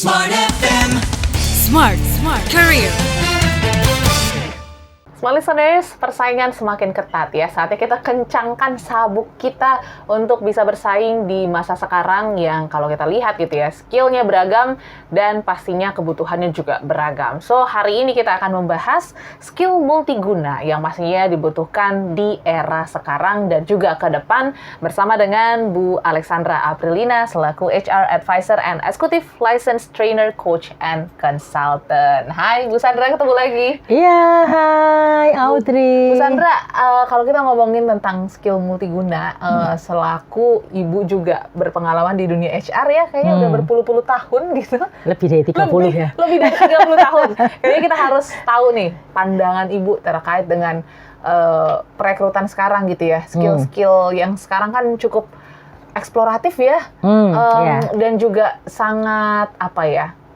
Smart FM. Smart Career. Smart listeners, persaingan semakin ketat ya. Saatnya kita kencangkan sabuk kita untuk bisa bersaing di masa sekarang yang kalau kita lihat gitu ya, skillnya beragam dan pastinya kebutuhannya juga beragam. So, hari ini kita akan membahas skill multiguna yang pastinya dibutuhkan di era sekarang dan juga ke depan bersama dengan Bu Alexandra Aprilina selaku HR Advisor and Executive License Trainer, Coach, and Consultant. Hai Bu Sandra, ketemu lagi. Iya, hai Audrey. Bu Sandra, kalau kita ngomongin tentang skill multiguna, selaku ibu juga berpengalaman di dunia HR ya, kayaknya udah berpuluh-puluh tahun gitu. Lebih dari 30 ya? Lebih dari 30 tahun. Kayaknya kita harus tahu nih, pandangan ibu terkait dengan perekrutan sekarang gitu ya. Skill-skill yang sekarang kan cukup eksploratif ya. Dan juga sangat,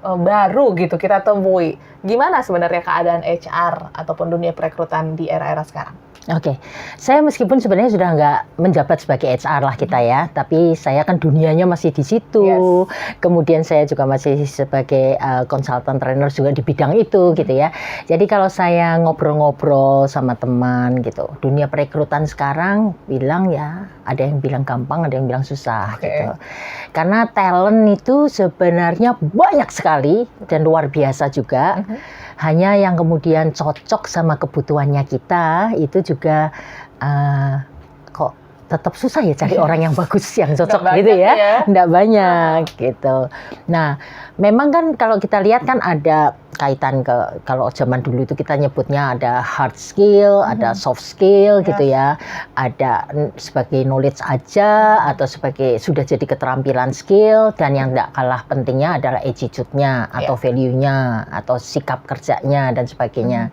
baru gitu kita temui. Gimana sebenarnya keadaan HR ataupun dunia perekrutan di era-era sekarang? Oke, saya meskipun sebenarnya sudah nggak menjabat sebagai HR lah kita ya, tapi saya kan dunianya masih di situ. Yes. Kemudian saya juga masih sebagai konsultan trainer juga di bidang itu gitu ya. Jadi kalau saya ngobrol-ngobrol sama teman gitu, dunia perekrutan sekarang bilang ya, ada yang bilang gampang, ada yang bilang susah gitu. Karena talent itu sebenarnya banyak sekali dan luar biasa juga. Hanya yang kemudian cocok sama kebutuhannya kita itu juga kok tetap susah ya cari orang yang bagus yang cocok gitu ya. Nggak banyak gitu. Nah, memang kan kalau kita lihat kan ada kaitan ke, kalau zaman dulu itu kita nyebutnya ada hard skill, ada soft skill gitu ya. Ada sebagai knowledge aja atau sebagai sudah jadi keterampilan skill, dan yang tidak kalah pentingnya adalah attitude-nya atau value-nya atau sikap kerjanya dan sebagainya.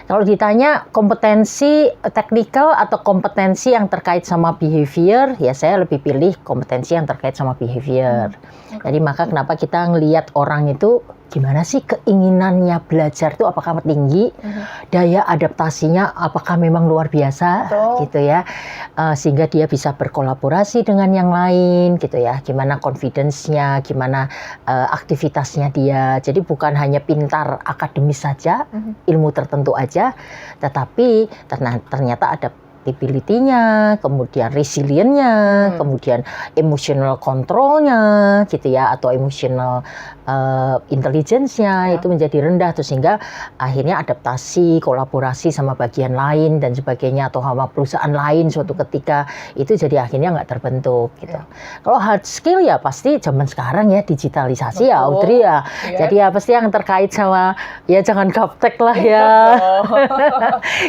Kalau ditanya kompetensi technical atau kompetensi yang terkait sama behavior, ya saya lebih pilih kompetensi yang terkait sama behavior. Jadi maka kenapa kita ngelihat orang itu gimana sih keinginannya belajar itu apakah tinggi, daya adaptasinya apakah memang luar biasa gitu ya, sehingga dia bisa berkolaborasi dengan yang lain gitu ya, gimana confidence-nya, gimana aktivitasnya dia. Jadi bukan hanya pintar akademis saja, ilmu tertentu aja, tetapi ternyata ada adaptability-nya, kemudian resilient-nya, kemudian emotional control-nya gitu ya, atau emotional intelligence-nya itu menjadi rendah tuh, sehingga akhirnya adaptasi, kolaborasi sama bagian lain dan sebagainya atau sama perusahaan lain suatu ketika itu jadi akhirnya nggak terbentuk gitu. Kalau hard skill ya pasti zaman sekarang ya digitalisasi. Betul. Ya Audrey ya. Jadi ya pasti yang terkait sama ya jangan gaptek lah ya.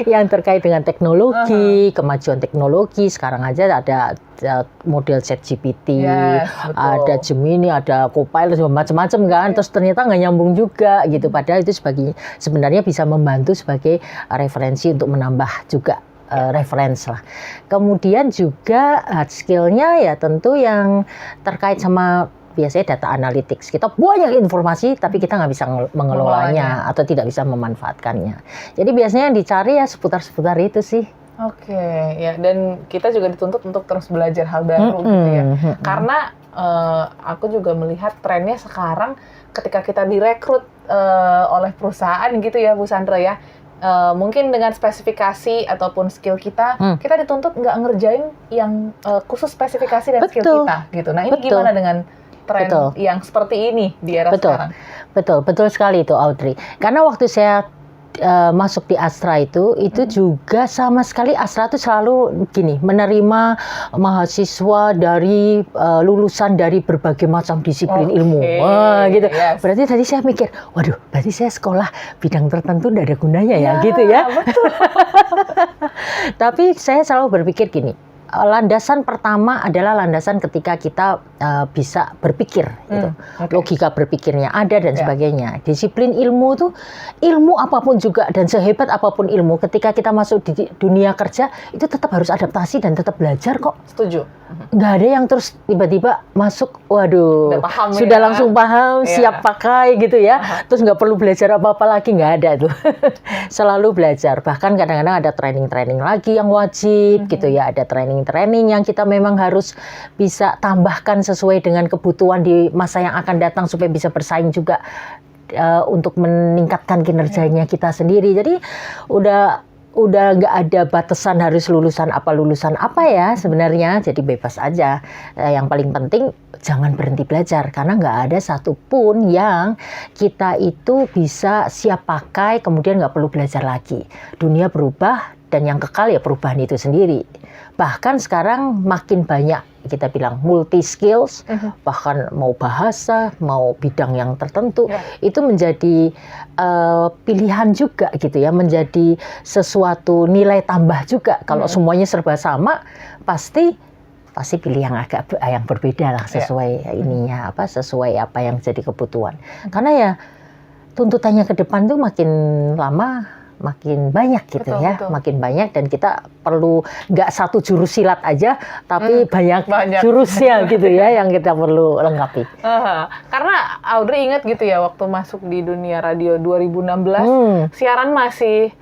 Yang terkait dengan teknologi, kemajuan teknologi sekarang aja ada model ChatGPT, ada Gemini, ada Copilot, macam-macam kan. Terus ternyata nggak nyambung juga gitu. Padahal itu sebenarnya bisa membantu sebagai referensi untuk menambah juga reference lah. Kemudian juga hard skill-nya ya tentu yang terkait sama biasanya data analytics. Kita banyak informasi tapi kita nggak bisa mengelolanya atau tidak bisa memanfaatkannya. Jadi biasanya yang dicari ya seputar-seputar itu sih. Oke, ya, dan kita juga dituntut untuk terus belajar hal baru gitu ya. Karena aku juga melihat trennya sekarang ketika kita direkrut oleh perusahaan gitu ya Bu Sandra ya, mungkin dengan spesifikasi ataupun skill kita, kita dituntut nggak ngerjain yang khusus spesifikasi dan skill kita gitu. Nah ini gimana dengan tren yang seperti ini di era sekarang? Betul sekali itu Audrey. Karena waktu saya masuk di Astra itu juga sama sekali Astra itu selalu gini, menerima mahasiswa dari lulusan dari berbagai macam disiplin ilmu. Wah, gitu. Berarti tadi saya mikir, waduh, berarti saya sekolah bidang tertentu tidak ada gunanya ya gitu ya. Betul. Tapi saya selalu berpikir gini, landasan pertama adalah landasan ketika kita bisa berpikir gitu. Logika berpikirnya ada dan sebagainya. Disiplin ilmu tuh, ilmu apapun juga dan sehebat apapun ilmu, ketika kita masuk di dunia kerja itu tetap harus adaptasi dan tetap belajar kok. Setuju. Nggak ada yang terus tiba-tiba masuk, waduh, sudah langsung paham, siap pakai gitu ya. Terus nggak perlu belajar apa-apa lagi, nggak ada tuh. Selalu belajar. Bahkan kadang-kadang ada training-training lagi yang wajib gitu ya. Ada training training yang kita memang harus bisa tambahkan sesuai dengan kebutuhan di masa yang akan datang supaya bisa bersaing juga untuk meningkatkan kinerjanya kita sendiri. Jadi udah nggak ada batasan harus lulusan apa ya sebenarnya, jadi bebas aja. Yang paling penting jangan berhenti belajar, karena nggak ada satupun yang kita itu bisa siap pakai kemudian nggak perlu belajar lagi. Dunia berubah dan yang kekal ya perubahan itu sendiri. Bahkan sekarang makin banyak kita bilang multi skills, bahkan mau bahasa, mau bidang yang tertentu, itu menjadi pilihan juga gitu ya, menjadi sesuatu nilai tambah juga. Kalau semuanya serba sama, pasti pilih yang yang berbeda lah sesuai ininya sesuai apa yang jadi kebutuhan. Karena ya tuntutannya ke depan tuh makin lama makin banyak gitu betul. Makin banyak, dan kita perlu nggak satu jurus silat aja, tapi banyak jurusnya gitu ya yang kita perlu lengkapi. Karena Audrey ingat gitu ya, waktu masuk di dunia radio 2016, siaran masih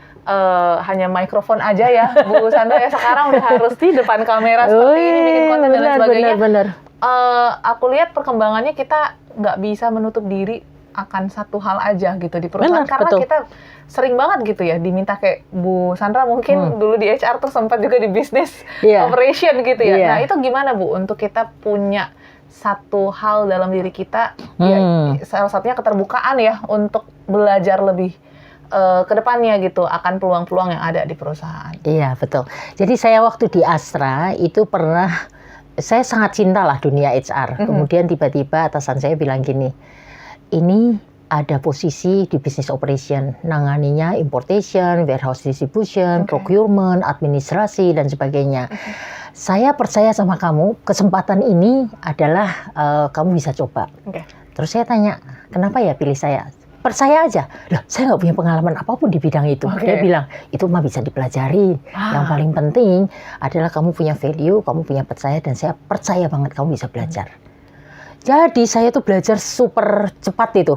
hanya mikrofon aja ya, Bu Sandra ya. Sekarang udah harus di depan kamera seperti ini, bikin konten dan lain sebagainya. Benar. Aku lihat perkembangannya kita nggak bisa menutup diri akan satu hal aja gitu di perusahaan, karena betul. Kita sering banget gitu ya diminta, kayak Bu Sandra mungkin dulu di HR tuh sempat juga di bisnis operation gitu ya. Nah itu gimana Bu untuk kita punya satu hal dalam diri kita, ya, salah satunya keterbukaan ya untuk belajar lebih ke depannya gitu akan peluang-peluang yang ada di perusahaan. Iya betul. Jadi saya waktu di Astra itu pernah, saya sangat cinta lah dunia HR. Kemudian tiba-tiba atasan saya bilang gini, ini ada posisi di business operation, nanganinya importation, warehouse distribution, procurement, administrasi, dan sebagainya. Saya percaya sama kamu, kesempatan ini adalah kamu bisa coba. Terus saya tanya, kenapa ya pilih saya? Percaya aja. Loh, saya nggak punya pengalaman apapun di bidang itu. Dia bilang, itu mah bisa dipelajari. Yang paling penting adalah kamu punya value, kamu punya percaya, dan saya percaya banget kamu bisa belajar. Jadi saya tuh belajar super cepat itu,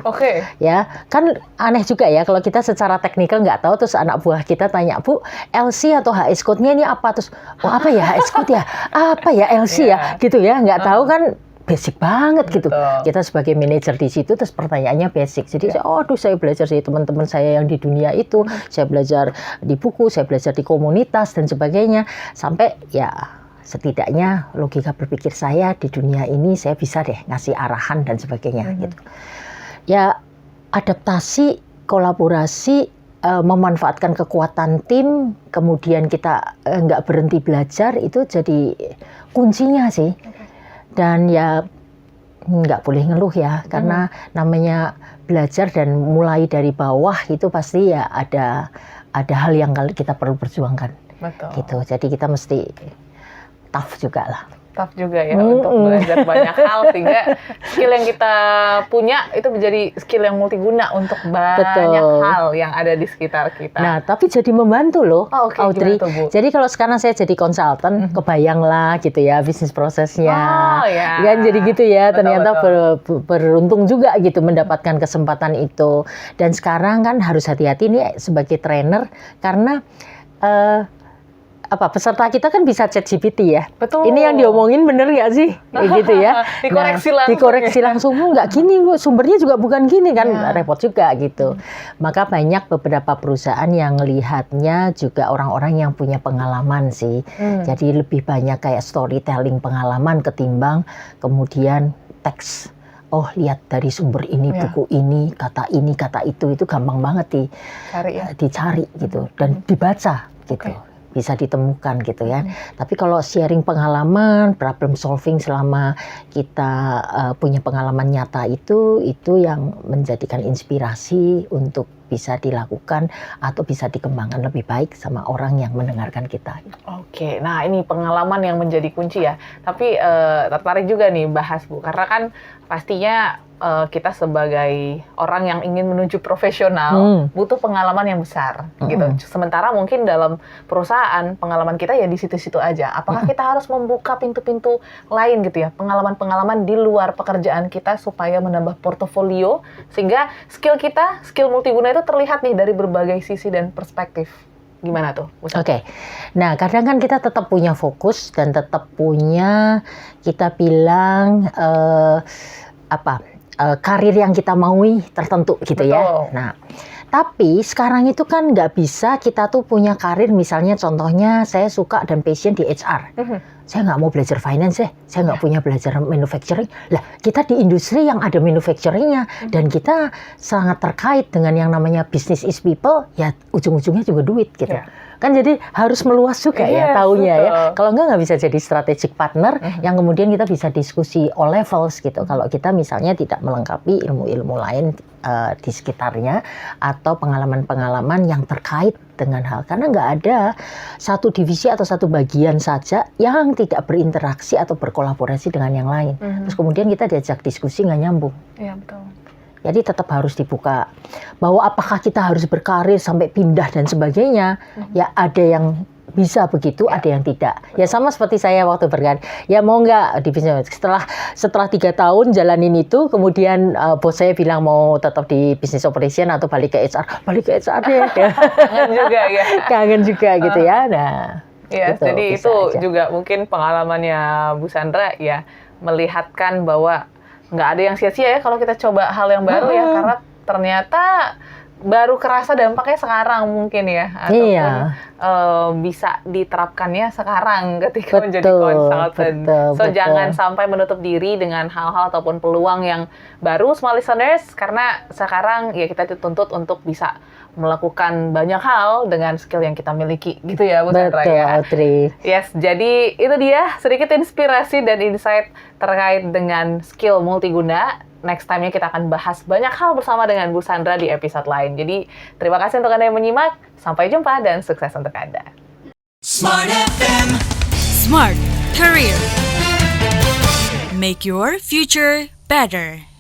ya kan aneh juga ya kalau kita secara teknikal nggak tahu, terus anak buah kita tanya, Bu, LC atau HS code-nya ini apa? Terus, apa ya HS code ya? Apa ya LC ya? Gitu ya, nggak tahu kan. Basic banget gitu. Kita sebagai manajer di situ, terus pertanyaannya basic. Jadi saya belajar dari teman-teman saya yang di dunia itu, saya belajar di buku, saya belajar di komunitas dan sebagainya, sampai ya setidaknya logika berpikir saya di dunia ini saya bisa deh ngasih arahan dan sebagainya gitu. Ya adaptasi, kolaborasi, memanfaatkan kekuatan tim, kemudian kita nggak berhenti belajar, itu jadi kuncinya sih. Dan ya nggak boleh ngeluh ya, karena namanya belajar dan mulai dari bawah itu pasti ya ada hal yang kita perlu perjuangkan. Betul. Gitu. Jadi kita mesti tough juga lah. Tough juga ya untuk belajar banyak hal, sehingga skill yang kita punya itu menjadi skill yang multiguna untuk banyak hal yang ada di sekitar kita. Nah, tapi jadi membantu loh, Audrey. Jadi kalau sekarang saya jadi konsultan, kebayang lah gitu ya bisnis prosesnya. Kan jadi gitu ya, ternyata beruntung juga gitu mendapatkan kesempatan itu. Dan sekarang kan harus hati-hati nih sebagai trainer, karena peserta kita kan bisa chat GPT ya. Betul. Ini yang diomongin bener nggak sih? Gitu ya. Dikoreksi langsung. Nggak gini, sumbernya juga bukan gini kan. Repot juga gitu. Maka banyak beberapa perusahaan yang melihatnya juga orang-orang yang punya pengalaman sih. Jadi lebih banyak kayak storytelling pengalaman ketimbang kemudian teks. Oh, lihat dari sumber ini, buku ini, kata itu gampang banget dicari gitu dan dibaca gitu. Bisa ditemukan gitu ya. Tapi kalau sharing pengalaman, problem solving selama kita punya pengalaman nyata itu yang menjadikan inspirasi untuk bisa dilakukan atau bisa dikembangkan lebih baik sama orang yang mendengarkan kita. Oke, nah ini pengalaman yang menjadi kunci ya. Tapi tertarik juga nih bahas Bu, karena kan pastinya kita sebagai orang yang ingin menuju profesional butuh pengalaman yang besar gitu. Sementara mungkin dalam perusahaan pengalaman kita ya di situ-situ aja. Apakah kita harus membuka pintu-pintu lain gitu ya, pengalaman-pengalaman di luar pekerjaan kita supaya menambah portofolio, sehingga skill multiguna itu terlihat nih dari berbagai sisi dan perspektif. Gimana tuh? Oke. Nah, kadang kan kita tetap punya fokus dan tetap punya kita bilang karir yang kita maui tertentu gitu ya. Betul. Nah, tapi sekarang itu kan nggak bisa kita tuh punya karir, misalnya contohnya saya suka dan passion di HR. Saya nggak mau belajar finance saya nggak punya belajar manufacturing. Lah, kita di industri yang ada manufacturingnya dan kita sangat terkait dengan yang namanya business is people, ya ujung-ujungnya juga duit gitu. Yeah. Kan jadi harus meluas juga ya taunya ya. Kalau nggak bisa jadi strategic partner yang kemudian kita bisa diskusi all levels gitu. Kalau kita misalnya tidak melengkapi ilmu-ilmu lain di sekitarnya atau pengalaman-pengalaman yang terkait dengan hal. Karena nggak ada satu divisi atau satu bagian saja yang tidak berinteraksi atau berkolaborasi dengan yang lain. Terus kemudian kita diajak diskusi nggak nyambung. Iya, betul. Jadi tetap harus dibuka bahwa apakah kita harus berkarir sampai pindah dan sebagainya. Ya ada yang bisa begitu, ada yang tidak. Ya sama seperti saya waktu berkarir. Ya mau nggak di bisnis. Setelah 3 tahun jalanin itu, kemudian bos saya bilang mau tetap di business operation atau balik ke HR. Balik ke HR deh. Kangen juga ya. Kangen juga gitu ya. Nah. Iya, gitu, jadi bisa itu aja. juga mungkin pengalamannya Bu Sandra ya, melihatkan bahwa nggak ada yang sia-sia ya kalau kita coba hal yang baru ya, karena ternyata baru kerasa dampaknya sekarang mungkin ya, ataupun bisa diterapkannya sekarang ketika menjadi konsultan. So jangan sampai menutup diri dengan hal-hal ataupun peluang yang baru, small listeners, karena sekarang ya kita dituntut untuk bisa melakukan banyak hal dengan skill yang kita miliki gitu ya Bu Sandra ya. Audrey. Yes, jadi itu dia sedikit inspirasi dan insight terkait dengan skill multiguna. Next time-nya kita akan bahas banyak hal bersama dengan Bu Sandra di episode lain. Jadi terima kasih untuk Anda yang menyimak. Sampai jumpa dan sukses untuk Anda. Smart FM. Smart Career. Make your future better.